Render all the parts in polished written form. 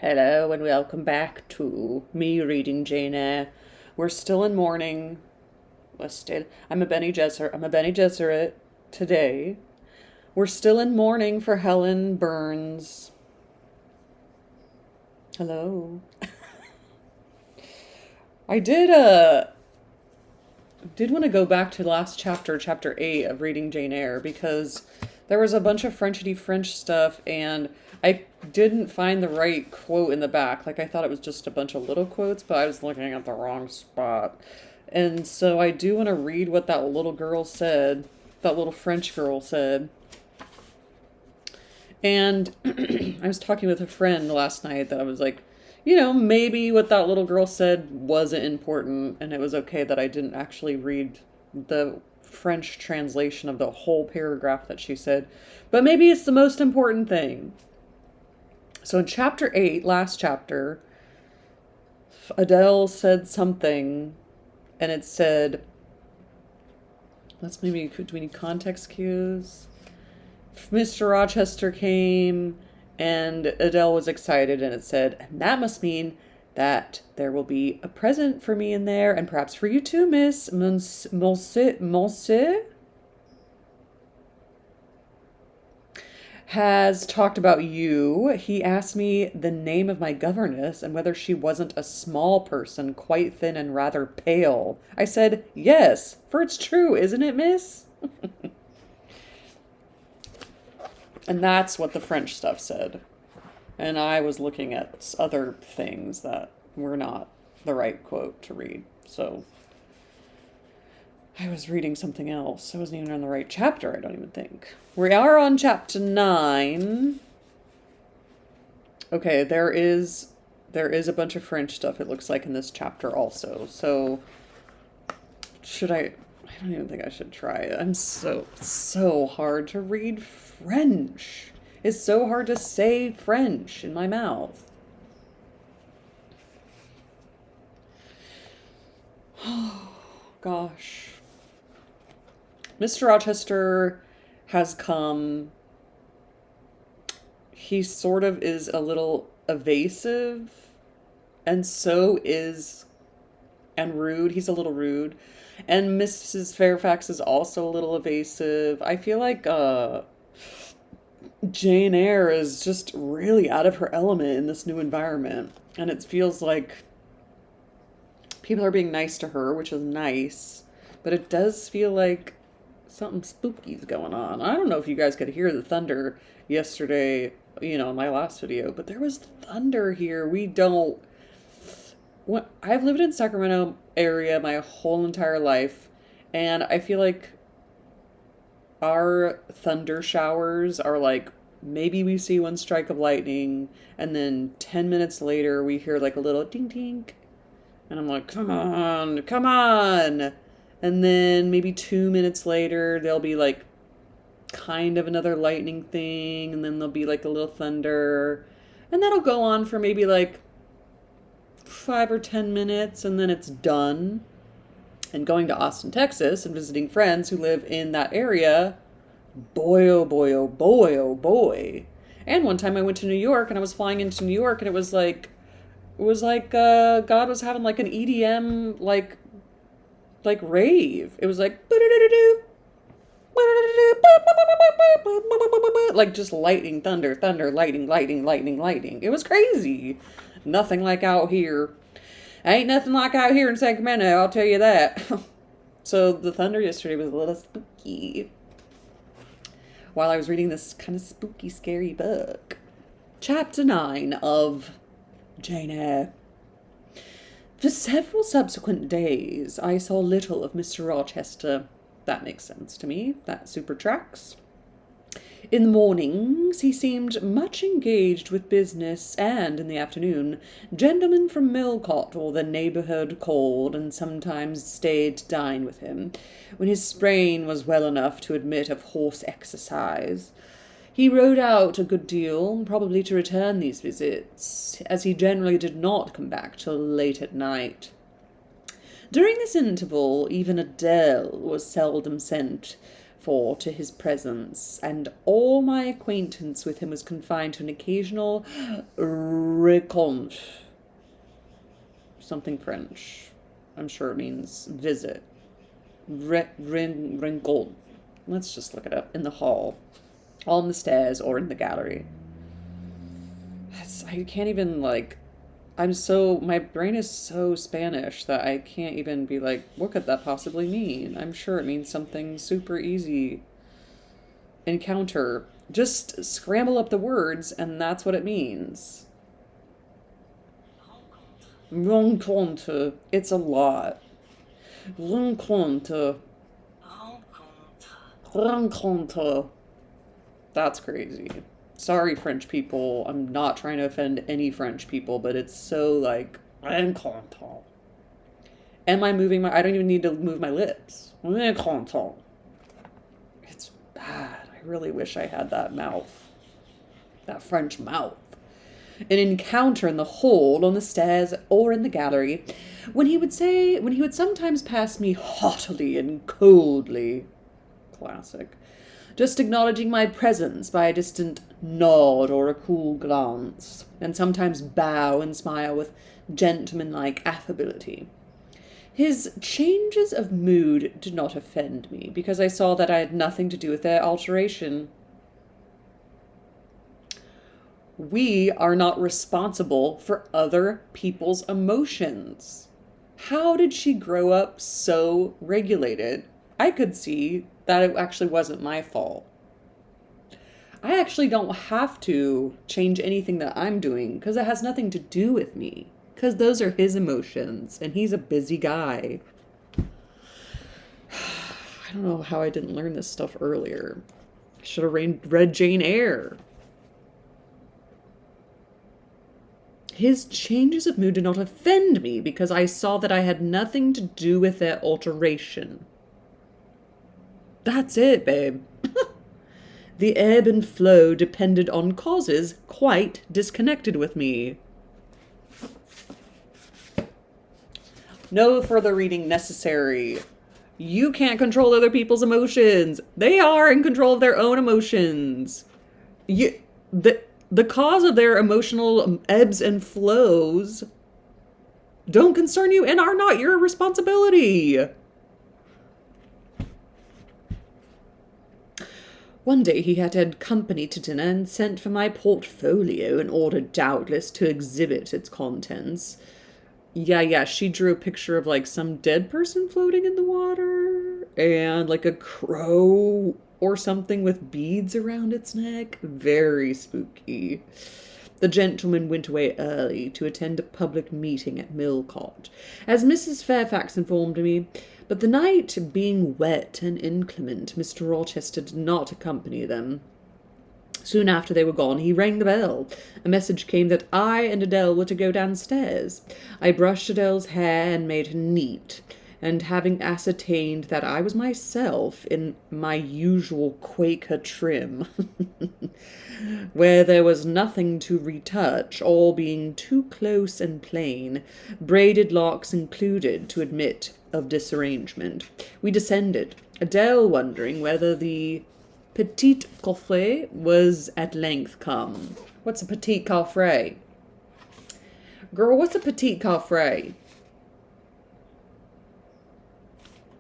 Hello and welcome back to me reading Jane Eyre. We're still in mourning. I'm a Bene Gesserit today. We're still in mourning for Helen Burns. Hello. I did want to go back to last chapter, chapter 8 of reading Jane Eyre, because there was a bunch of French stuff, and I didn't find the right quote in the back. Like, I thought it was just a bunch of little quotes, but I was looking at the wrong spot. And so I do want to read what that little girl said, that little French girl said. And I was talking with a friend last night that I was like, maybe what that little girl said wasn't important, and it was okay that I didn't actually read the French translation of the whole paragraph that she said. But maybe it's the most important thing. So in chapter 8, last chapter, Adele said something, and it said, do we need context cues? Mr. Rochester came, and Adele was excited, and it said, that must mean that there will be a present for me in there, and perhaps for you too, Miss Monsieur has talked about you. He asked me the name of my governess and whether she wasn't a small person, quite thin and rather pale. I said, yes, for it's true, isn't it, miss? And that's what the French stuff said. And I was looking at other things that were not the right quote to read. So I was reading something else. I wasn't even on the right chapter, I don't even think. We are on chapter 9. Okay, there is a bunch of French stuff, it looks like, in this chapter also. So should I don't even think I should try it. I'm so hard to read French. It's so hard to say French in my mouth. Oh, gosh. Mr. Rochester has come. He sort of is a little evasive, and rude. He's a little rude. And Mrs. Fairfax is also a little evasive. I feel like Jane Eyre is just really out of her element in this new environment. And it feels like people are being nice to her, which is nice. But it does feel like something spooky is going on. I don't know if you guys could hear the thunder yesterday, in my last video. But there was thunder here. I've lived in Sacramento area my whole entire life, and I feel like our thunder showers are like, maybe we see one strike of lightning, and then 10 minutes later we hear like a little ding ding, and I'm like, come on. And then maybe 2 minutes later there'll be like kind of another lightning thing, and then there'll be like a little thunder, and that'll go on for maybe like 5 or 10 minutes, and then it's done. And going to Austin, Texas, and visiting friends who live in that area, boy, oh boy, oh boy, oh boy. And one time I went to New York, and I was flying into New York, and it was like God was having like an EDM like rave. It was like like just lightning, thunder, lightning. It was crazy. Nothing like out here. Ain't nothing like out here in Sacramento, I'll tell you that. So the thunder yesterday was a little spooky while I was reading this kind of spooky, scary book. Chapter 9 of Jane Eyre. For several subsequent days, I saw little of Mr. Rochester. That makes sense to me. That super tracks. In the mornings, he seemed much engaged with business, and in the afternoon, gentlemen from Millcote or the neighbourhood called, and sometimes stayed to dine with him, when his sprain was well enough to admit of horse exercise. He rode out a good deal, probably to return these visits, as he generally did not come back till late at night. During this interval, even Adele was seldom sent grateful to his presence, and all my acquaintance with him was confined to an occasional rencontre. Something French. I'm sure it means visit. Rencontre. Let's just look it up. In the hall, on the stairs, or in the gallery. I can't even, like, my brain is so Spanish that I can't even be like, what could that possibly mean? I'm sure it means something super easy. Encounter. Just scramble up the words, and that's what it means. Rencontre. It's a lot. Rencontre. Rencontre. That's crazy. Sorry, French people. I'm not trying to offend any French people, but it's so like, rencontre. Am I moving I don't even need to move my lips. Rencontre. It's bad. I really wish I had that mouth. That French mouth. An encounter in the hall, on the stairs, or in the gallery, when he would sometimes pass me haughtily and coldly. Classic. Just acknowledging my presence by a distant nod or a cool glance, and sometimes bow and smile with gentlemanlike affability. His changes of mood did not offend me, because I saw that I had nothing to do with their alteration. We are not responsible for other people's emotions. How did she grow up so regulated? I could see that it actually wasn't my fault. I actually don't have to change anything that I'm doing because it has nothing to do with me. Because those are his emotions, and he's a busy guy. I don't know how I didn't learn this stuff earlier. I should have read Jane Eyre. His changes of mood did not offend me because I saw that I had nothing to do with their alteration. That's it, babe. The ebb and flow depended on causes quite disconnected with me. No further reading necessary. You can't control other people's emotions. They are in control of their own emotions. The cause of their emotional ebbs and flows don't concern you and are not your responsibility. One day he had company to dinner and sent for my portfolio in order, doubtless, to exhibit its contents. Yeah, she drew a picture of, like, some dead person floating in the water and, like, a crow or something with beads around its neck. Very spooky. The gentleman went away early to attend a public meeting at Millcote, as Mrs. Fairfax informed me, but the night being wet and inclement, Mr. Rochester did not accompany them. Soon after they were gone, he rang the bell. A message came that I and Adele were to go downstairs. I brushed Adele's hair and made her neat, and having ascertained that I was myself in my usual Quaker trim, where there was nothing to retouch, all being too close and plain, braided locks included, to admit of disarrangement, we descended, Adele wondering whether the petit coffret was at length come. What's a petit coffret? Girl, what's a petit coffret?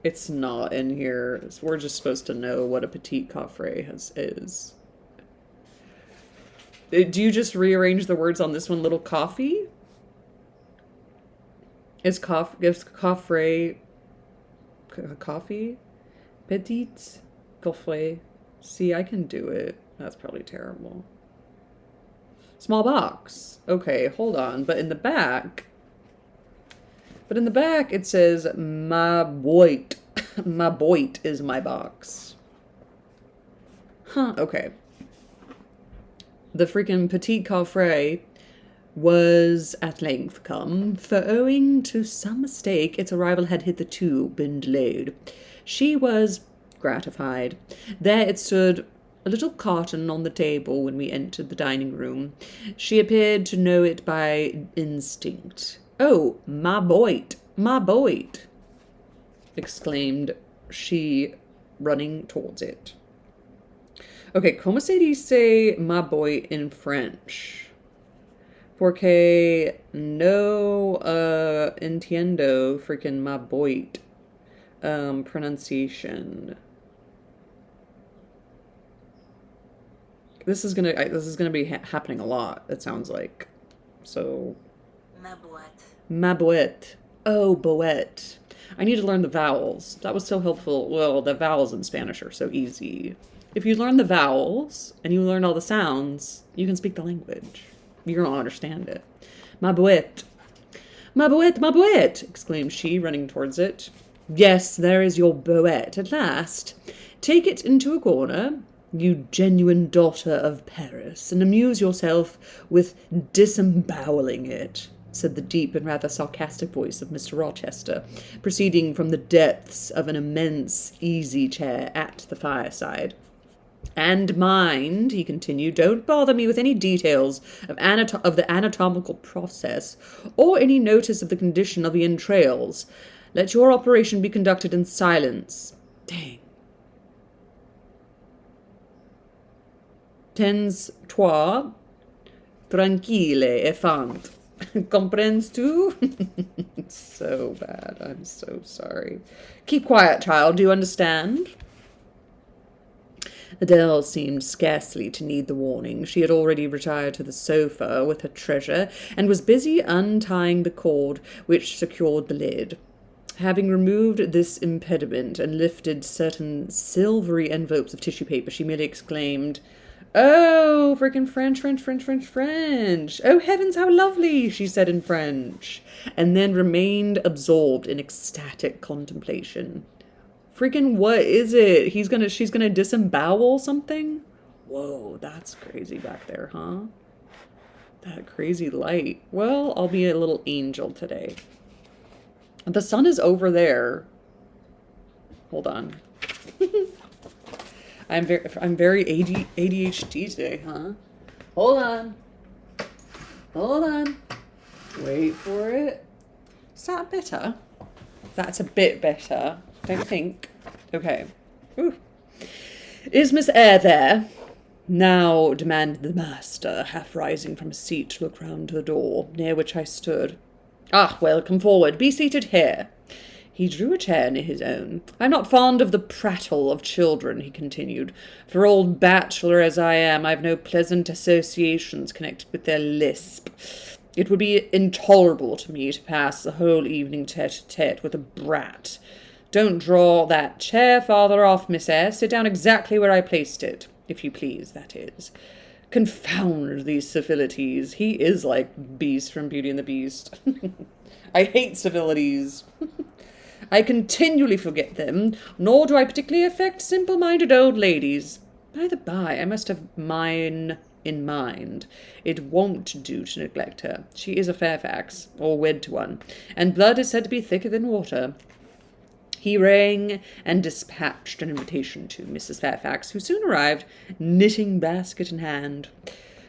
It's not in here. We're just supposed to know what a petit coffret is. Do you just rearrange the words on this one? Little coffee? Is coffret coffee? Petit coffret. See, I can do it. That's probably terrible. Small box. Okay, hold on. But in the back it says, my boit. My boit is my box. Huh, okay. The freaking petit coffret was at length come, for owing to some mistake, its arrival had hitherto been delayed. She was gratified. There it stood, a little carton on the table when we entered the dining room. She appeared to know it by instinct. "Oh, my boit, exclaimed she running towards it. Okay, como se dice my boy in French? Porque no entiendo freaking my boy pronunciation. This is gonna be happening a lot, it sounds like. So Ma boîte. ma boîte. Oh, boîte. I need to learn the vowels. That was so helpful. Well, the vowels in Spanish are so easy. If you learn the vowels and you learn all the sounds, you can speak the language. You're gonna understand it. Ma boîte. Ma boîte, ma boîte, exclaimed she, running towards it. Yes, there is your boët at last. Take it into a corner, you genuine daughter of Paris, and amuse yourself with disemboweling it, said the deep and rather sarcastic voice of Mr. Rochester, proceeding from the depths of an immense easy-chair at the fireside. And mind, he continued, don't bother me with any details of the anatomical process, or any notice of the condition of the entrails. Let your operation be conducted in silence. Dang. Tens-toi tranquille et fante. Comprends-tu? So bad. I'm so sorry. Keep quiet, child. Do you understand? Adele seemed scarcely to need the warning. She had already retired to the sofa with her treasure, and was busy untying the cord which secured the lid. Having removed this impediment and lifted certain silvery envelopes of tissue paper, she merely exclaimed, "Oh, frickin' French, French, French, French, French! Oh, heavens, how lovely!" she said in French, and then remained absorbed in ecstatic contemplation. Freaking what is it? She's gonna disembowel something? Whoa, that's crazy back there, huh? That crazy light. Well, I'll be a little angel today. The sun is over there. Hold on. I'm very ADHD today, huh? Hold on. Hold on. Wait for it. Is that better? That's a bit better. Don't think. Okay. Ooh. Is Miss Eyre there? Now demanded the master, half rising from his seat to look round to the door, near which I stood. Ah, well, come forward. Be seated here. He drew a chair near his own. I'm not fond of the prattle of children, he continued. For old bachelor as I am, I've no pleasant associations connected with their lisp. It would be intolerable to me to pass the whole evening tete-a-tete with a brat. Don't draw that chair farther off, Miss Eyre. Sit down exactly where I placed it, if you please, that is. Confound these civilities. He is like Beast from Beauty and the Beast. I hate civilities. I continually forget them, nor do I particularly affect simple-minded old ladies. By the by, I must have mine in mind. It won't do to neglect her. She is a Fairfax, or wed to one, and blood is said to be thicker than water. He rang and dispatched an invitation to Mrs. Fairfax, who soon arrived, knitting basket in hand.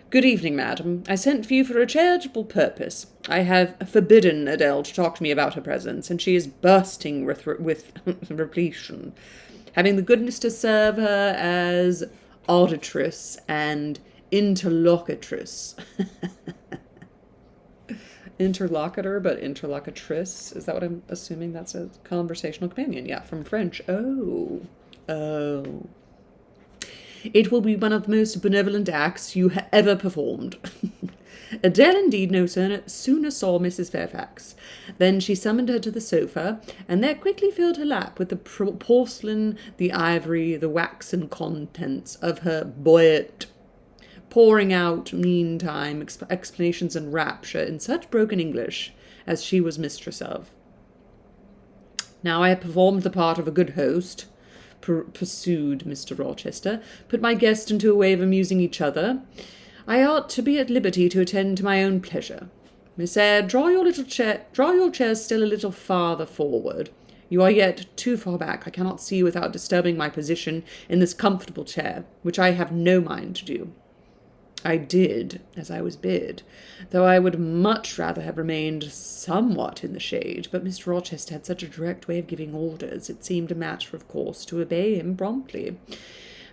Good evening, madam. I sent for you for a charitable purpose. I have forbidden Adele to talk to me about her presence, and she is bursting with repletion. Having the goodness to serve her as auditress and interlocutress. Interlocutor, but interlocutrice. Is that what I'm assuming? That's a conversational companion. Yeah, from French. Oh. It will be one of the most benevolent acts you ever performed. Adele indeed no sooner saw Mrs. Fairfax than she summoned her to the sofa, and there quickly filled her lap with the porcelain, the ivory, the waxen contents of her boîte, pouring out, meantime, explanations and rapture in such broken English as she was mistress of. Now I have performed the part of a good host, pursued Mr. Rochester, put my guest into a way of amusing each other. I ought to be at liberty to attend to my own pleasure. Miss Eyre, draw your chairs still a little farther forward. You are yet too far back. I cannot see without disturbing my position in this comfortable chair, which I have no mind to do. I did as I was bid, though I would much rather have remained somewhat in the shade, but Mr. Rochester had such a direct way of giving orders, it seemed a matter of course to obey him promptly.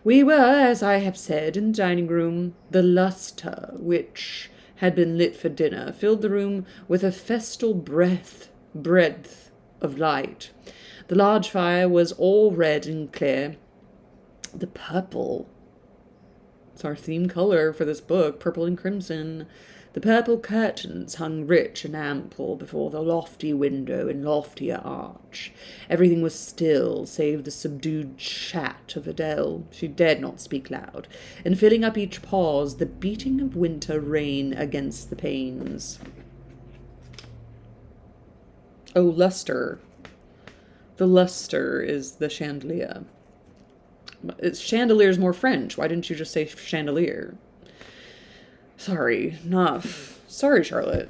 We were, as I have said, in the dining-room. The lustre, which had been lit for dinner, filled the room with a festal breadth of light. The large fire was all red and clear. The purple, it's our theme color for this book, purple and crimson. The purple curtains hung rich and ample before the lofty window and loftier arch. Everything was still, save the subdued chat of Adele. She dared not speak loud, and filling up each pause, the beating of winter rain against the panes. Oh, lustre. The lustre is the chandelier. Chandelier is more French. Why didn't you just say chandelier? Sorry, Charlotte.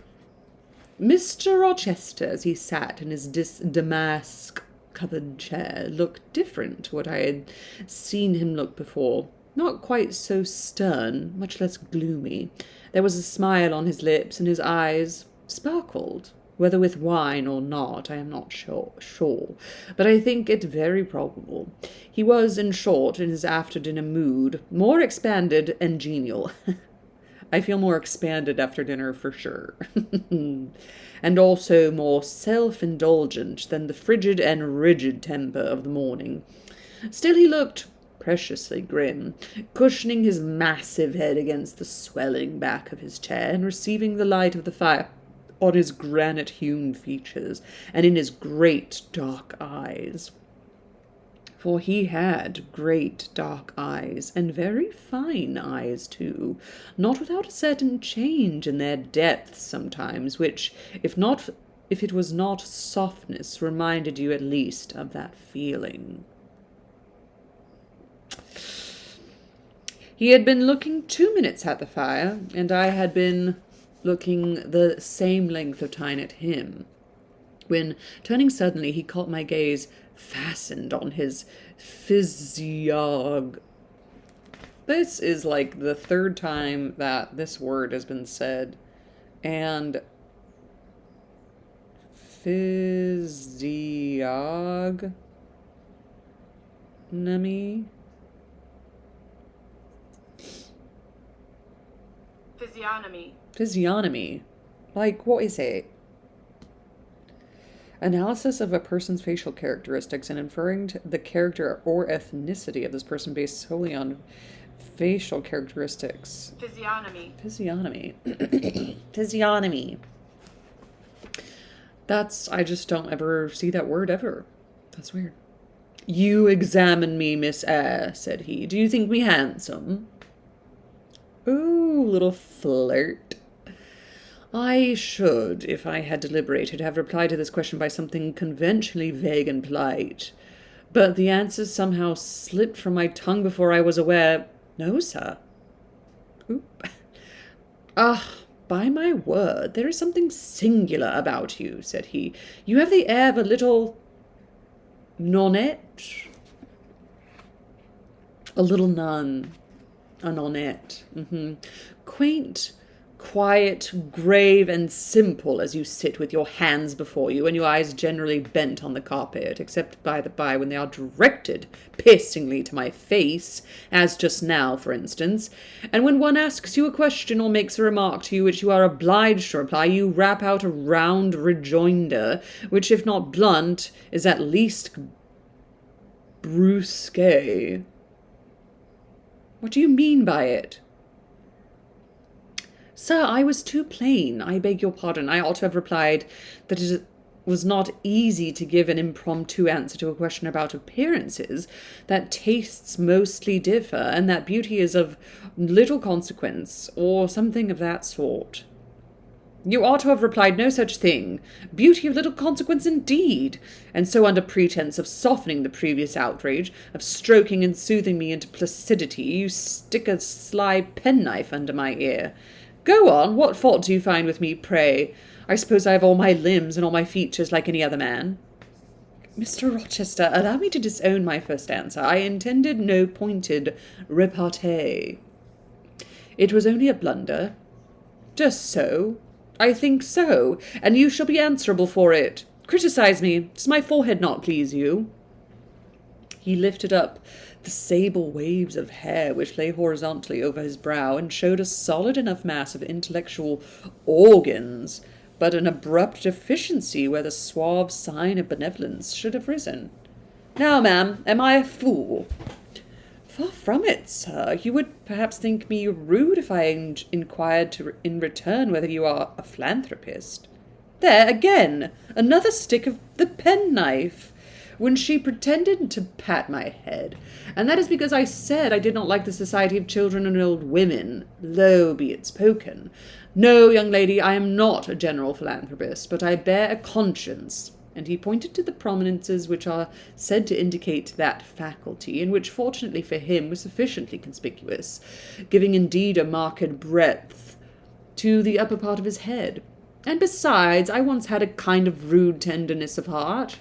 Mr. Rochester, as he sat in his damask-covered chair, looked different to what I had seen him look before. Not quite so stern, much less gloomy. There was a smile on his lips, and his eyes sparkled. Whether with wine or not, I am not sure, but I think it very probable. He was, in short, in his after-dinner mood, more expanded and genial. I feel more expanded after dinner for sure. And also more self-indulgent than the frigid and rigid temper of the morning. Still he looked preciously grim, cushioning his massive head against the swelling back of his chair and receiving the light of the fire on his granite-hewn features and in his great dark eyes. For he had great dark eyes, and very fine eyes too, not without a certain change in their depth sometimes, which, if it was not softness, reminded you at least of that feeling. He had been looking 2 minutes at the fire, and I had been looking the same length of time at him, when, turning suddenly, he caught my gaze fastened on his physiog. This is like the third time that this word has been said, and physiognomy. Physiognomy. Like, what is it? Analysis of a person's facial characteristics and inferring the character or ethnicity of this person based solely on facial characteristics. Physiognomy. Physiognomy. I just don't ever see that word ever. That's weird. You examine me, Miss Eyre, said he. Do you think me handsome? Ooh, little flirt. I should, if I had deliberated, have replied to this question by something conventionally vague and polite. But the answer somehow slipped from my tongue before I was aware. No, sir. Oop. By my word, there is something singular about you, said he. You have the air of a little nonnette. A little nun. A nonnette. Quaint, quiet, grave, and simple as you sit with your hands before you and your eyes generally bent on the carpet, except by the by when they are directed piercingly to my face, as just now, for instance, and when one asks you a question or makes a remark to you which you are obliged to reply, you rap out a round rejoinder, which, if not blunt, is at least brusque. What do you mean by it? Sir, I was too plain. I beg your pardon. I ought to have replied that it was not easy to give an impromptu answer to a question about appearances, that tastes mostly differ, and that beauty is of little consequence, or something of that sort. You ought to have replied no such thing. Beauty of little consequence indeed. And so under pretense of softening the previous outrage, of stroking and soothing me into placidity, you stick a sly penknife under my ear. Go on, what fault do you find with me, pray? I suppose I have all my limbs and all my features like any other man. Mr. Rochester, allow me to disown my first answer. I intended no pointed repartee. It was only a blunder. Just so. I think so, and you shall be answerable for it. Criticize me. Does my forehead not please you? He lifted up the sable waves of hair which lay horizontally over his brow and showed a solid enough mass of intellectual organs, but an abrupt deficiency where the suave sign of benevolence should have risen. Now, ma'am, am I a fool? Far from it, sir. You would perhaps think me rude if I inquired in return whether you are a philanthropist. There, again, another stick of the penknife, when she pretended to pat my head, and that is because I said I did not like the society of children and old women, low be it spoken. No, young lady, I am not a general philanthropist, but I bear a conscience, and he pointed to the prominences which are said to indicate that faculty, and which, fortunately for him, was sufficiently conspicuous, giving indeed a marked breadth to the upper part of his head. And besides, I once had a kind of rude tenderness of heart.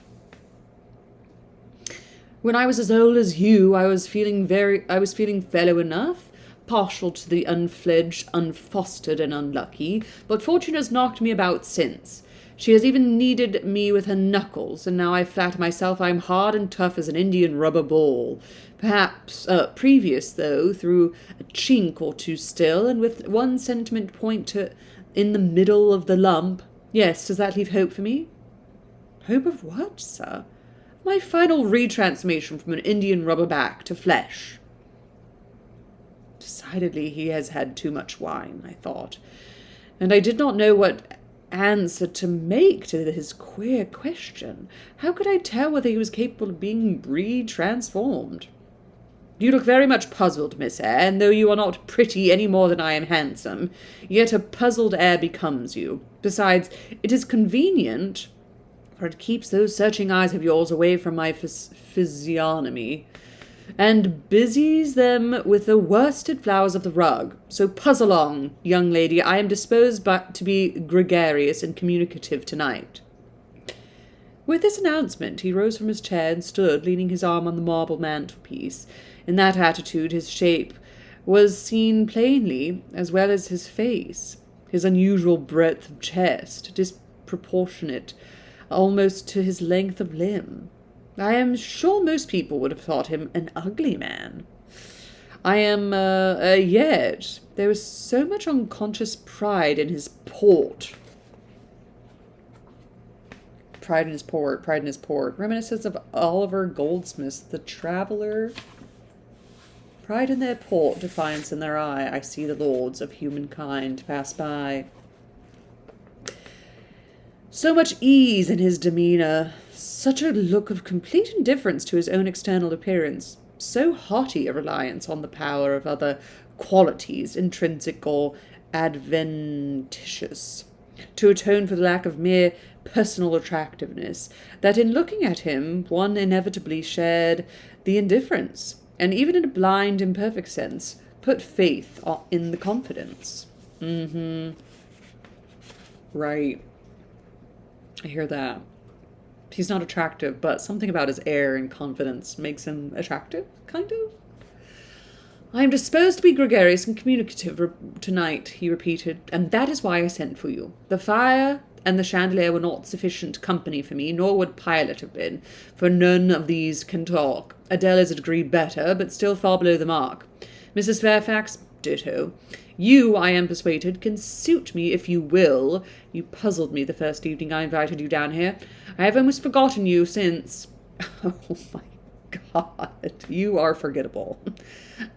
When I was as old as you, I was feeling fellow enough, partial to the unfledged, unfostered, and unlucky, but fortune has knocked me about since. She has even kneaded me with her knuckles, and now I flatter myself I am hard and tough as an Indian rubber ball. Perhaps previous, though, through a chink or two still, and with one sentiment point in the middle of the lump. Yes, does that leave hope for me? Hope of what, sir? My final retransformation from an Indian rubber back to flesh. Decidedly he has had too much wine, I thought, and I did not know what answer to make to his queer question. How could I tell whether he was capable of being re-transformed? You look very much puzzled, Miss Eyre, and though you are not pretty any more than I am handsome, yet a puzzled air becomes you. Besides, it is convenient, for it keeps those searching eyes of yours away from my physiognomy, and busies them with the worsted flowers of the rug. So puzzle on, young lady. I am disposed to be gregarious and communicative tonight. With this announcement, he rose from his chair and stood, leaning his arm on the marble mantelpiece. In that attitude, his shape was seen plainly, as well as his face, his unusual breadth of chest, disproportionate almost to his length of limb. I am sure most people would have thought him an ugly man. Yet there was so much unconscious pride in his port. Pride in his port, pride in his port. Reminiscence of Oliver Goldsmith's The Traveller. Pride in their port, defiance in their eye. I see the lords of humankind pass by. So much ease in his demeanour, such a look of complete indifference to his own external appearance, so haughty a reliance on the power of other qualities, intrinsic or adventitious, to atone for the lack of mere personal attractiveness, that in looking at him one inevitably shared the indifference, and even in a blind, imperfect sense, put faith in the confidence. Right. I hear that. He's not attractive, but something about his air and confidence makes him attractive, kind of. I am disposed to be gregarious and communicative tonight, he repeated, and that is why I sent for you. The fire and the chandelier were not sufficient company for me, nor would Pilot have been, for none of these can talk. Adele is a degree better, but still far below the mark. Mrs. Fairfax, ditto. You, I am persuaded, can suit me if you will. You puzzled me the first evening I invited you down here. I have almost forgotten you since. Oh, my God, you are forgettable.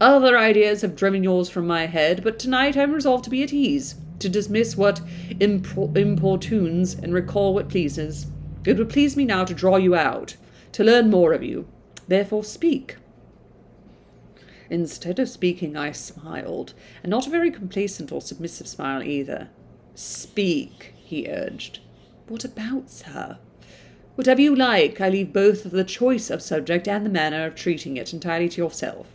Other ideas have driven yours from my head, but tonight I am resolved to be at ease, to dismiss what importunes and recall what pleases. It would please me now to draw you out, to learn more of you. Therefore speak. Instead of speaking, I smiled, and not a very complacent or submissive smile either. Speak, he urged. What about, sir? Whatever you like. I leave both the choice of subject and the manner of treating it entirely to yourself.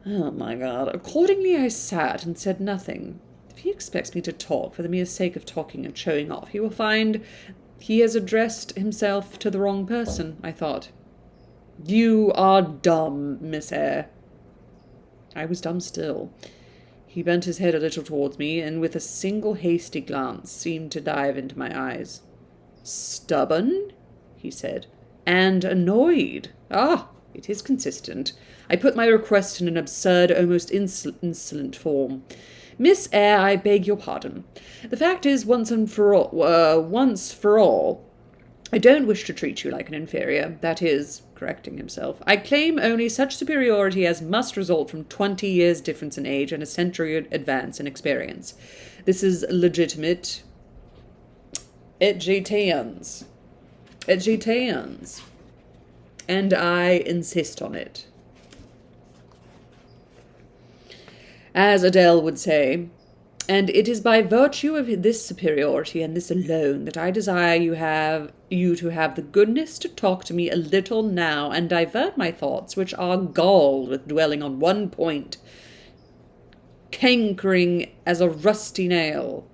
Oh, my God. Accordingly, I sat and said nothing. If he expects me to talk for the mere sake of talking and showing off, he will find he has addressed himself to the wrong person, I thought. You are dumb, Miss Eyre. I was dumb still. He bent his head a little towards me, and with a single hasty glance seemed to dive into my eyes. "Stubborn?" he said. "And annoyed. Ah, it is consistent. I put my request in an absurd, almost insolent form. Miss Eyre, I beg your pardon. The fact is, once for all, I don't wish to treat you like an inferior. That is," correcting himself, "I claim only such superiority as must result from 20 years' difference in age and a century advance in experience. This is legitimate. Edgitans. And I insist on it. As Adele would say, and it is by virtue of this superiority and this alone that I desire you to have the goodness to talk to me a little now and divert my thoughts, which are galled with dwelling on one point, cankering as a rusty nail."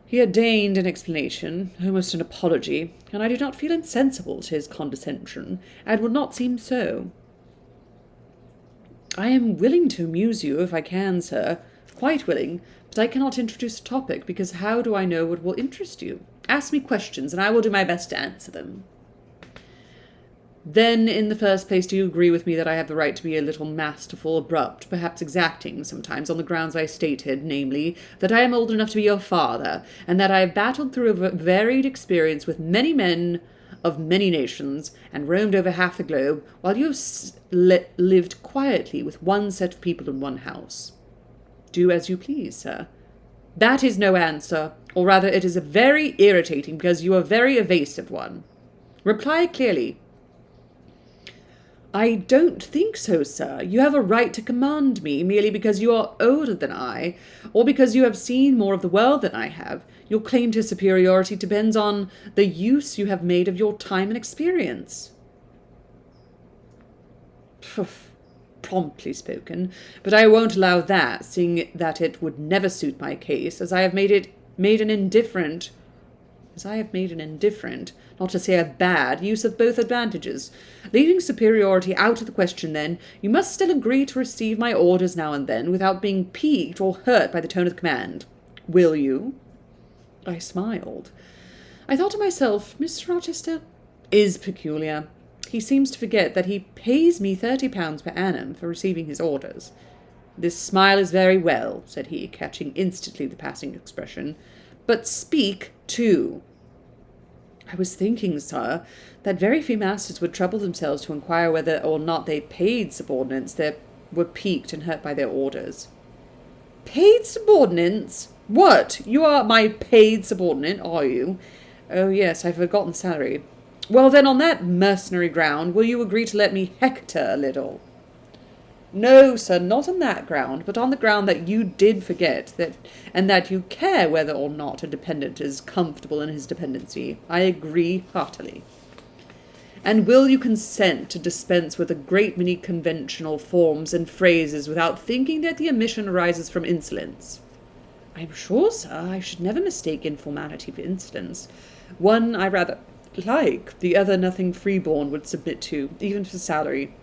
He had deigned an explanation, almost an apology, and I did not feel insensible to his condescension, and would not seem so. "I am willing to amuse you, if I can, sir, quite willing, but I cannot introduce a topic, because how do I know what will interest you? Ask me questions, and I will do my best to answer them." "Then, in the first place, do you agree with me that I have the right to be a little masterful, abrupt, perhaps exacting sometimes, on the grounds I stated, namely, that I am old enough to be your father, and that I have battled through a varied experience with many men of many nations, and roamed over half the globe, while you have lived quietly with one set of people in one house?" "Do as you please, sir." "That is no answer, or rather it is a very irritating, because you are a very evasive one. Reply clearly." "I don't think so, sir. You have a right to command me merely because you are older than I, or because you have seen more of the world than I have. Your claim to superiority depends on the use you have made of your time and experience." Promptly spoken, but I won't allow that, seeing that it would never suit my case, as I have made an indifferent, not to say a bad, use of both advantages. Leaving superiority out of the question, then, you must still agree to receive my orders now and then, without being piqued or hurt by the tone of the command. Will you? I smiled. I thought to myself, Mr. Rochester is peculiar. He seems to forget that he pays me £30 per annum for receiving his orders. "This smile is very well," said he, catching instantly the passing expression. "But speak, too." "I was thinking, sir, that very few masters would trouble themselves to inquire whether or not they paid subordinates that were piqued and hurt by their orders." "Paid subordinates? What? You are my paid subordinate, are you?" "Oh, yes, I've forgotten the salary." "Well, then, on that mercenary ground, will you agree to let me hector a little?" "No, sir, not on that ground, but on the ground that you did forget that, and that you care whether or not a dependent is comfortable in his dependency. I agree heartily." "And will you consent to dispense with a great many conventional forms and phrases without thinking that the omission arises from insolence?" "I am sure, sir, I should never mistake informality for insolence. One I rather like, the other nothing freeborn would submit to, even for salary."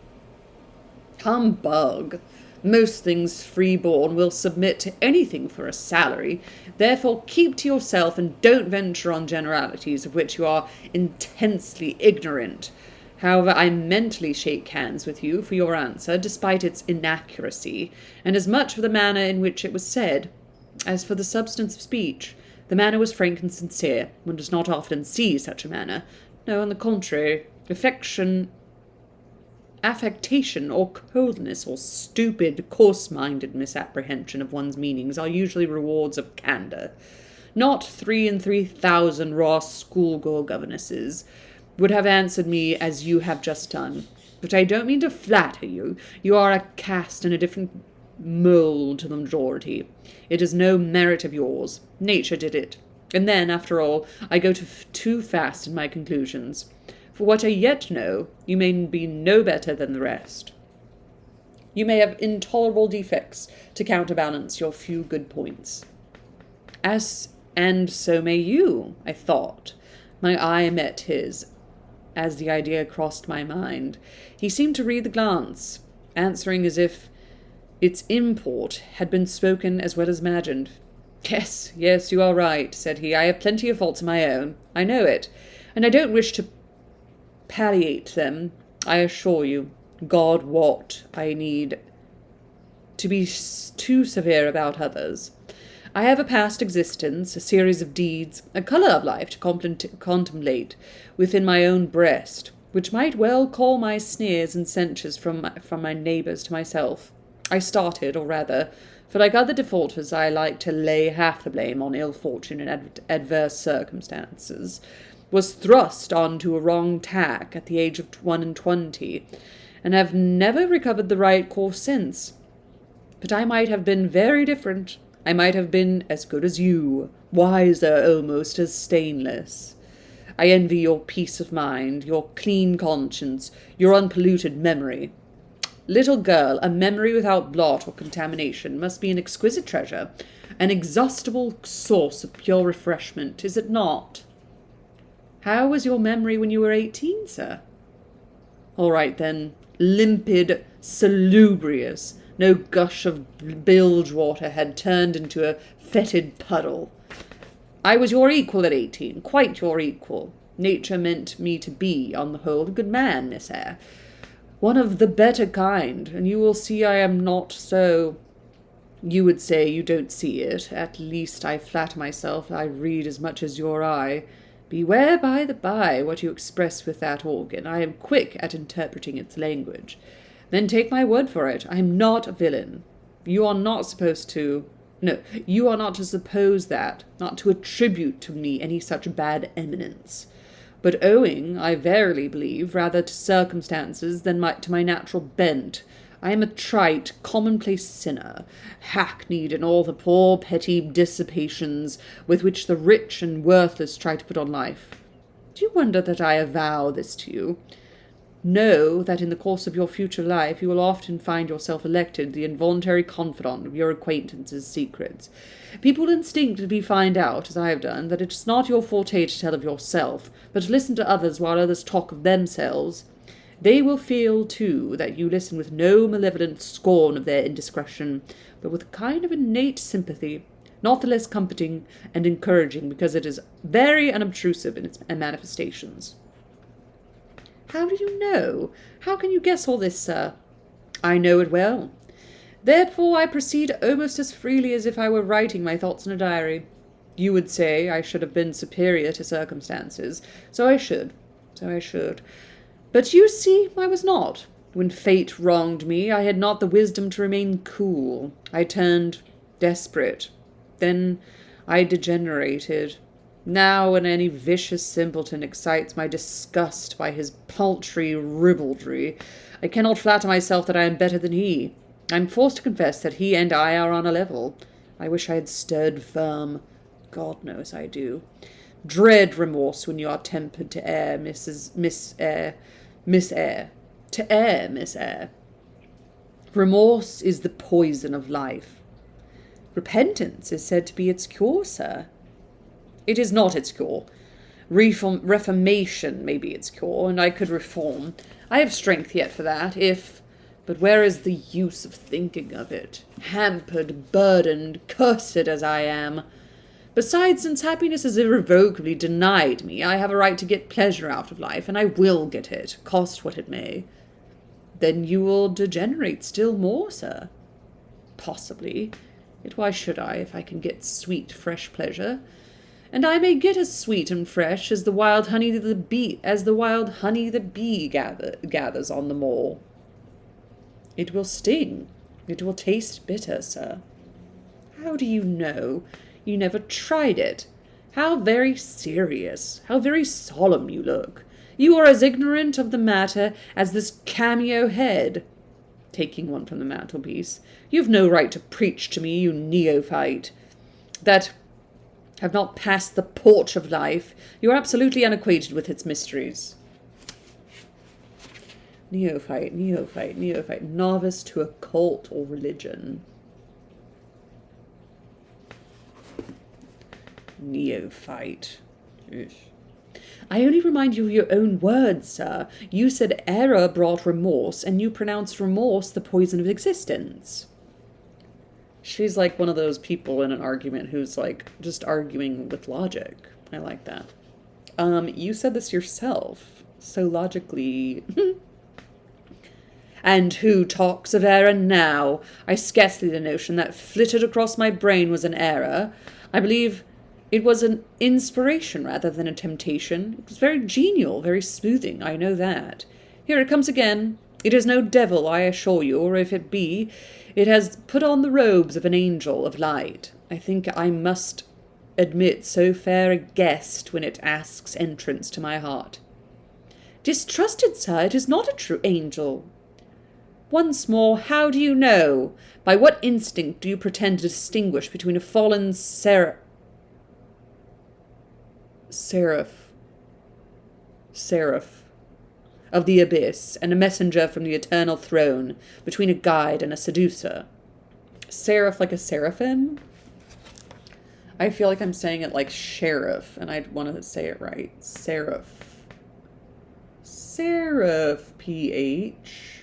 "Humbug! Most things freeborn will submit to anything for a salary. Therefore keep to yourself, and don't venture on generalities of which you are intensely ignorant. However, I mentally shake hands with you for your answer, despite its inaccuracy, and as much for the manner in which it was said as for the substance of speech. The manner was frank and sincere. One does not often see such a manner. No, on the contrary, affectation or coldness or stupid, coarse-minded misapprehension of one's meanings are usually rewards of candour. Not 3,000 raw schoolgirl governesses would have answered me as you have just done. But I don't mean to flatter you. You are a caste in a different mould to the majority. It is no merit of yours. Nature did it. And then, after all, I go too fast in my conclusions. For what I yet know, you may be no better than the rest. You may have intolerable defects to counterbalance your few good points. And so may you, I thought. My eye met his, as the idea crossed my mind. He seemed to read the glance, answering as if Its import had been spoken as well as imagined. Yes, yes, you are right, said he. I have plenty of faults of my own. I know it, and I don't wish to palliate them, I assure you. God wot, I need to be too severe about others. I have a past existence, a series of deeds, a colour of life to contemplate within my own breast, which might well call my sneers and censures from my neighbours to myself. I started, or rather, for like other defaulters, I like to lay half the blame on ill fortune and adverse circumstances, was thrust on to a wrong tack at the age of 21, and have never recovered the right course since. But I might have been very different. I might have been as good as you, wiser almost, as stainless. I envy your peace of mind, your clean conscience, your unpolluted memory. Little girl, a memory without blot or contamination must be an exquisite treasure, an inexhaustible source of pure refreshment, is it not? How was your memory when you were 18, sir? All right, then. Limpid, salubrious. No gush of bilge water had turned into a fetid puddle. I was your equal at 18, quite your equal. Nature meant me to be, on the whole, a good man, Miss Eyre. One of the better kind, and you will see I am not so. You would say you don't see it. At least I flatter myself I read as much as your eye. Beware, by the by, what you express with that organ. I am quick at interpreting its language. Then take my word for it, I am not a villain. You are not supposed to... No, you are not to suppose that, not to attribute to me any such bad eminence. But owing, I verily believe, rather to circumstances than to my natural bent, I am a trite, commonplace sinner, hackneyed in all the poor petty dissipations with which the rich and worthless try to put on life. Do you wonder that I avow this to you? Know that in the course of your future life you will often find yourself elected the involuntary confidant of your acquaintances' secrets. People instinctively find out, as I have done, that it is not your forte to tell of yourself, but to listen to others while others talk of themselves. They will feel, too, that you listen with no malevolent scorn of their indiscretion, but with a kind of innate sympathy, not the less comforting and encouraging because it is very unobtrusive in its manifestations. How do you know? How can you guess all this, sir? I know it well. Therefore I proceed almost as freely as if I were writing my thoughts in a diary. You would say I should have been superior to circumstances. So I should. But you see, I was not. When fate wronged me, I had not the wisdom to remain cool. I turned desperate. Then I degenerated. Now, when any vicious simpleton excites my disgust by his paltry ribaldry, I cannot flatter myself that I am better than he. I am forced to confess that he and I are on a level. I wish I had stood firm. God knows I do. Dread remorse when you are tempered to air, Miss Eyre. Remorse is the poison of life. Repentance is said to be its cure, sir. It is not its cure. Reformation may be its cure, and I could reform. I have strength yet for that, but where is the use of thinking of it? Hampered, burdened, cursed as I am. Besides, since happiness is irrevocably denied me, I have a right to get pleasure out of life, and I will get it, cost what it may. Then you will degenerate still more, sir. Possibly. Yet why should I, if I can get sweet, fresh pleasure? And I may get as sweet and fresh as the wild honey the bee gathers on the moor. It will sting. It will taste bitter, sir. How do you know? You never tried it. How very serious, how very solemn you look. You are as ignorant of the matter as this cameo head. Taking one from the mantelpiece. You've no right to preach to me, you neophyte. That have not passed the porch of life. You are absolutely unacquainted with its mysteries. Neophyte, novice to a cult or religion. Neophyte. Ugh. I only remind you of your own words, sir. You said error brought remorse, and you pronounced remorse the poison of existence. She's like one of those people in an argument who's like just arguing with logic. I like that. You said this yourself, so logically. And who talks of error now? I scarcely the notion that flitted across my brain was an error. I believe it was an inspiration rather than a temptation. It was very genial, very smoothing, I know that. Here it comes again. It is no devil, I assure you, or if it be, it has put on the robes of an angel of light. I think I must admit so fair a guest when it asks entrance to my heart. Distrust it, sir, it is not a true angel. Once more, how do you know? By what instinct do you pretend to distinguish between a fallen seraph of the abyss and a messenger from the eternal throne, between a guide and a seducer? Seraph like a seraphim? I feel like I'm saying it like sheriff, and I want to say it right. Seraph. Seraph, PH.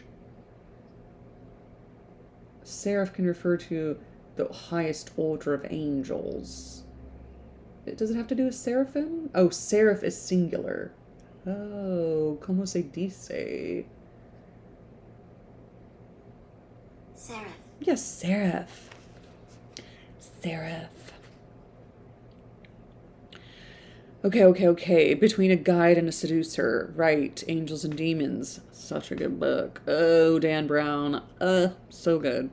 Seraph can refer to the highest order of angels. Does it have to do with seraphim? Oh, seraph is singular. Oh, como se dice? Seraph. Yes, seraph. Seraph. Okay. Between a guide and a seducer. Right. Angels and Demons. Such a good book. Oh, Dan Brown. So good.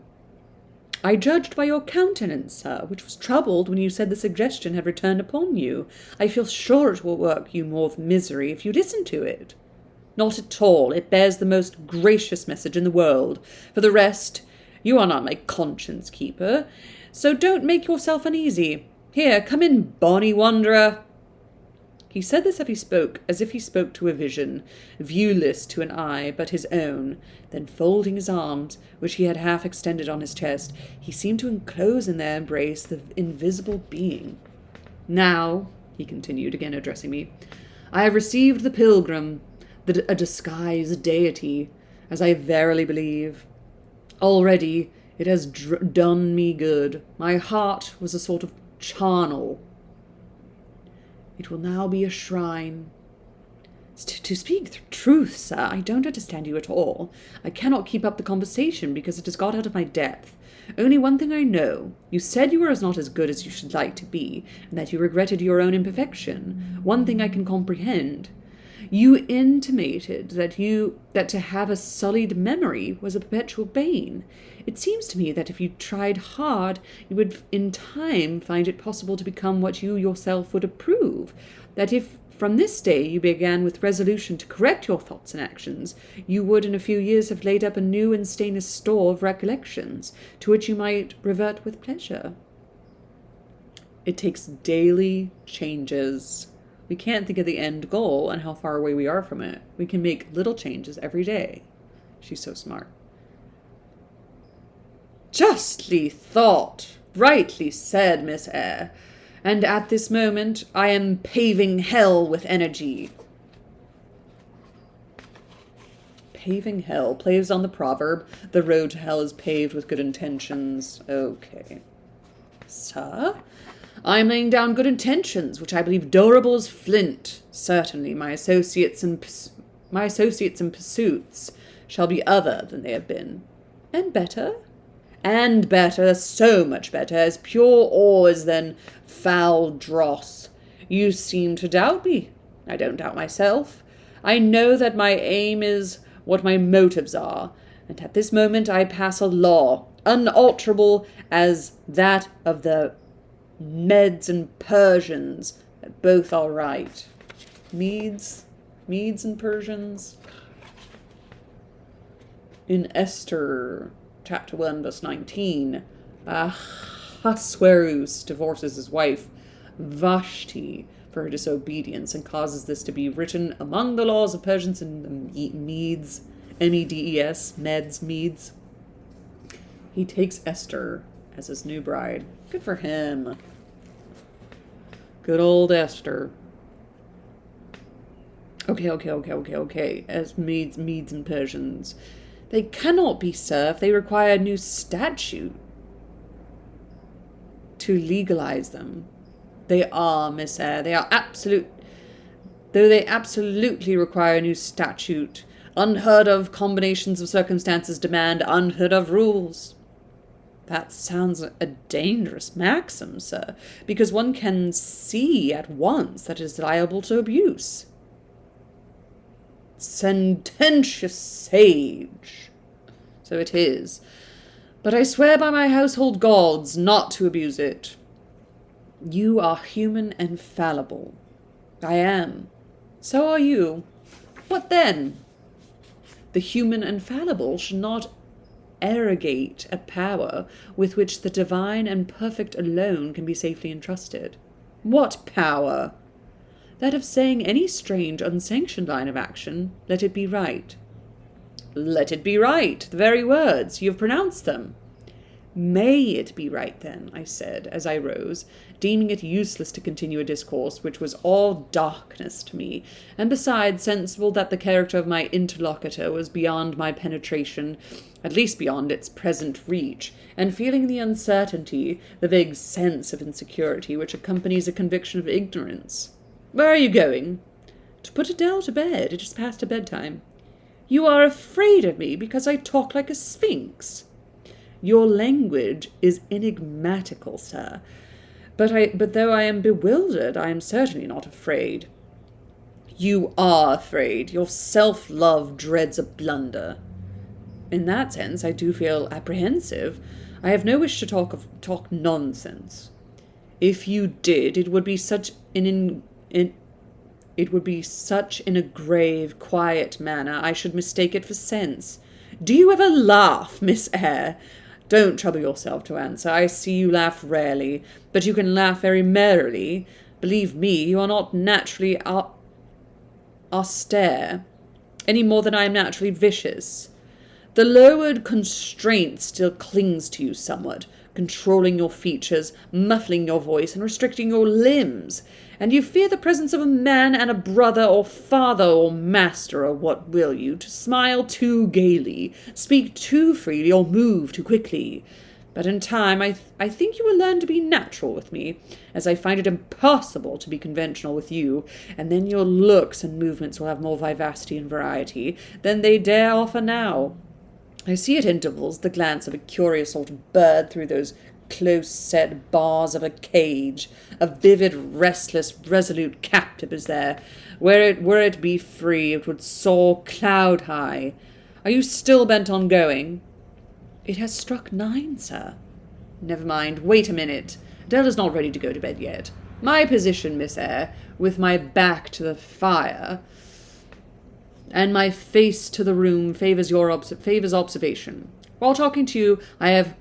I judged by your countenance, sir, which was troubled when you said the suggestion had returned upon you. I feel sure it will work you more of misery if you listen to it. Not at all. It bears the most gracious message in the world. For the rest, you are not my conscience keeper, so don't make yourself uneasy. Here, come in, bonny wanderer. He said this as if he spoke to a vision, viewless to an eye but his own. Then folding his arms, which he had half extended on his chest, he seemed to enclose in their embrace the invisible being. Now, he continued, again addressing me, I have received the pilgrim, a disguised deity, as I verily believe. Already it has done me good. My heart was a sort of charnel. It will now be a shrine. To speak truth, sir, I don't understand you at all. I cannot keep up the conversation because it has got out of my depth. Only one thing I know. You said you were not as good as you should like to be, and that you regretted your own imperfection. One thing I can comprehend. You intimated that to have a sullied memory was a perpetual bane. It seems to me that if you tried hard, you would in time find it possible to become what you yourself would approve. That if from this day you began with resolution to correct your thoughts and actions, you would in a few years have laid up a new and stainless store of recollections, to which you might revert with pleasure. It takes daily changes. We can't think of the end goal and how far away we are from it. We can make little changes every day. She's so smart. Justly thought, rightly said, Miss Eyre. And at this moment I am paving hell with energy. Paving hell plays on the proverb, the road to hell is paved with good intentions. Okay. Sir? I am laying down good intentions, which I believe durable as flint. Certainly my associates in pursuits shall be other than they have been. And better? And better, so much better, as pure ores than foul dross. You seem to doubt me. I don't doubt myself. I know that my aim is what my motives are, and at this moment I pass a law, unalterable as that of the Medes and Persians, that both are right. Medes and Persians. In Esther, chapter 1, verse 19, Ahasuerus divorces his wife Vashti for her disobedience and causes this to be written among the laws of Persians and the Medes, Medes, Medes. He takes Esther as his new bride. Good for him. Good old Esther. Okay. As Medes and Persians. They cannot be, sir, if they require a new statute. to legalize them. They are, Miss Eyre. Though they absolutely require a new statute. Unheard of combinations of circumstances demand unheard of rules. That sounds a dangerous maxim, sir, because one can see at once that it is liable to abuse. Sententious sage. So it is. But I swear by my household gods not to abuse it. You are human and fallible. I am. So are you. What then? The human and fallible should not arrogate a power with which the divine and perfect alone can be safely entrusted. What power? That of saying any strange, unsanctioned line of action, let it be right. Let it be right, the very words. You have pronounced them. May it be right, then, I said, as I rose, deeming it useless to continue a discourse which was all darkness to me, and besides sensible that the character of my interlocutor was beyond my penetration, at least beyond its present reach, and feeling the uncertainty, the vague sense of insecurity which accompanies a conviction of ignorance. Where are you going? To put Adele to bed. It is past her bedtime. You are afraid of me because I talk like a sphinx. Your language is enigmatical, sir. But though I am bewildered, I am certainly not afraid. You are afraid. Your self-love dreads a blunder. In that sense, I do feel apprehensive. I have no wish to talk nonsense. If you did, it would be such in a grave, quiet manner I should mistake it for sense. Do you ever laugh, Miss Eyre? Don't trouble yourself to answer. I see you laugh rarely, but you can laugh very merrily. Believe me, you are not naturally austere, any more than I am naturally vicious. The lowered constraint still clings to you somewhat, controlling your features, muffling your voice, and restricting your limbs, and you fear the presence of a man and a brother or father or master or what will you, to smile too gaily, speak too freely, or move too quickly. But in time I think you will learn to be natural with me, as I find it impossible to be conventional with you, and then your looks and movements will have more vivacity and variety than they dare offer now. I see at intervals the glance of a curious sort of bird through those close-set bars of a cage. A vivid, restless, resolute captive is there. Were it be free, it would soar cloud-high. Are you still bent on going? It has struck 9, sir. Never mind. Wait a minute. Adele is not ready to go to bed yet. My position, Miss Eyre, with my back to the fire and my face to the room, favors observation. While talking to you, I have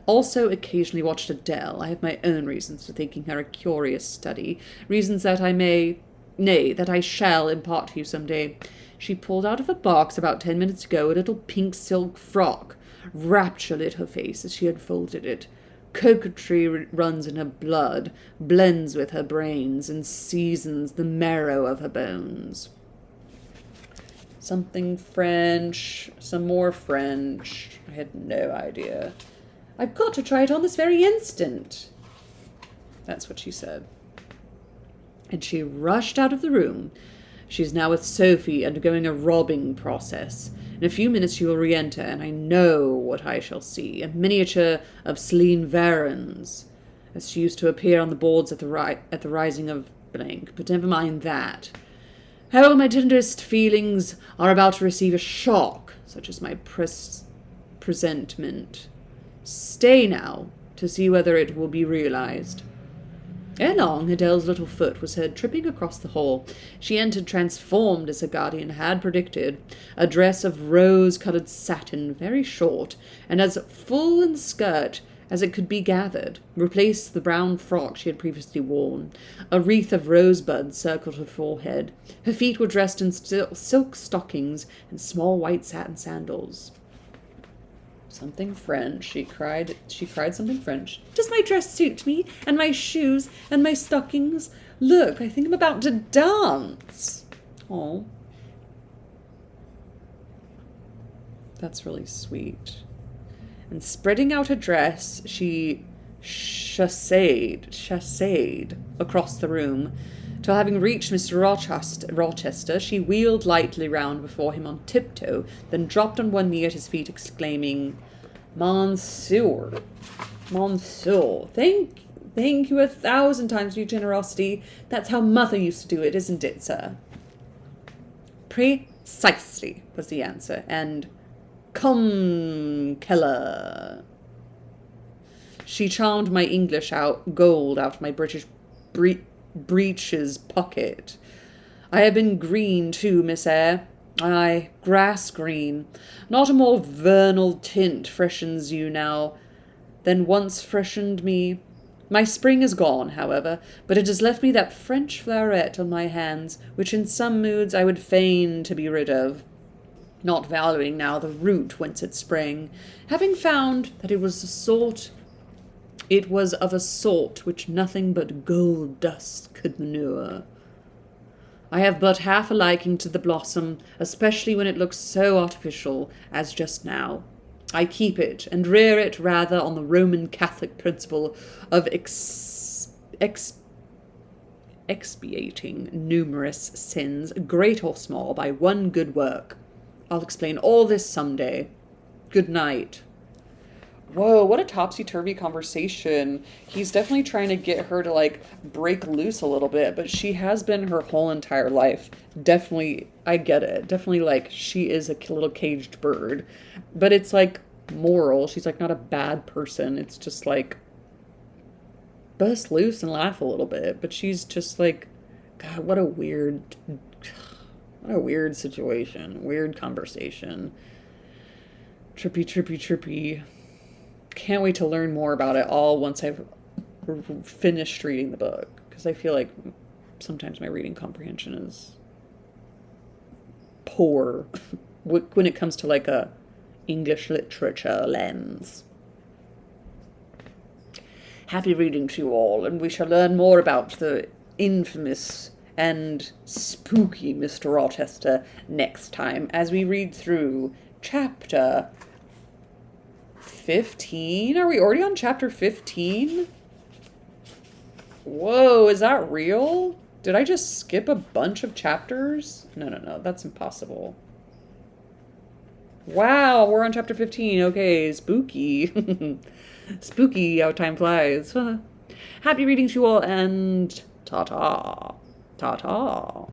also occasionally watched Adele. I have my own reasons for thinking her a curious study, reasons that that I shall impart to you some day. She pulled out of a box about 10 minutes ago a little pink silk frock. Rapture lit her face as she unfolded it. Coquetry runs in her blood, blends with her brains, and seasons the marrow of her bones. Something French, some more French. I had no idea. I've got to try it on this very instant. That's what she said. And she rushed out of the room. She is now with Sophie, undergoing a robbing process. In a few minutes she will re-enter, and I know what I shall see. A miniature of Celine Varens, as she used to appear on the boards at the rising of blank. But never mind that. However, my tenderest feelings are about to receive a shock, such as my presentiment. Stay now, to see whether it will be realized. Ere long, Adele's little foot was heard tripping across the hall. She entered transformed, as her guardian had predicted, a dress of rose-coloured satin, very short, and as full in skirt as it could be gathered, replaced the brown frock she had previously worn. A wreath of rosebuds circled her forehead. Her feet were dressed in silk stockings and small white satin sandals. Something French, she cried. She cried something French. Does my dress suit me? And my shoes? And my stockings? Look, I think I'm about to dance. Oh. That's really sweet. And spreading out her dress, she chassade across the room, till having reached Mr. Rochester, she wheeled lightly round before him on tiptoe, then dropped on one knee at his feet, exclaiming, Monsieur, thank you 1,000 times for your generosity. That's how mother used to do it, isn't it, sir? Precisely, was the answer, and come, Keller. She charmed my English gold out of my British breeches pocket. I have been green too, Miss Eyre. Aye, grass green. Not a more vernal tint freshens you now than once freshened me. My spring is gone, however, but it has left me that French floweret on my hands, which in some moods I would fain to be rid of, not valuing now the root whence it sprang, having found that it was of a sort which nothing but gold dust could manure. I have but half a liking to the blossom, especially when it looks so artificial as just now. I keep it, and rear it rather on the Roman Catholic principle of expiating numerous sins, great or small, by one good work. I'll explain all this some day. Good night. Whoa, what a topsy-turvy conversation. He's definitely trying to get her to, like, break loose a little bit, but she has been her whole entire life. Definitely, I get it. Definitely, like, she is a little caged bird. But it's, like, moral. She's, like, not a bad person. It's just, like, bust loose and laugh a little bit. But she's just, like, God, what a weird situation. Weird conversation. Trippy. Can't wait to learn more about it all once I've finished reading the book, because I feel like sometimes my reading comprehension is poor when it comes to like a English literature lens. Happy reading to you all, and we shall learn more about the infamous and spooky Mr. Rochester next time as we read through chapter 15? Are we already on chapter 15? Whoa, is that real? Did I just skip a bunch of chapters? No, that's impossible. Wow, we're on chapter 15. Okay, spooky. Spooky how time flies. Happy reading to you all, and ta-ta. Ta-ta.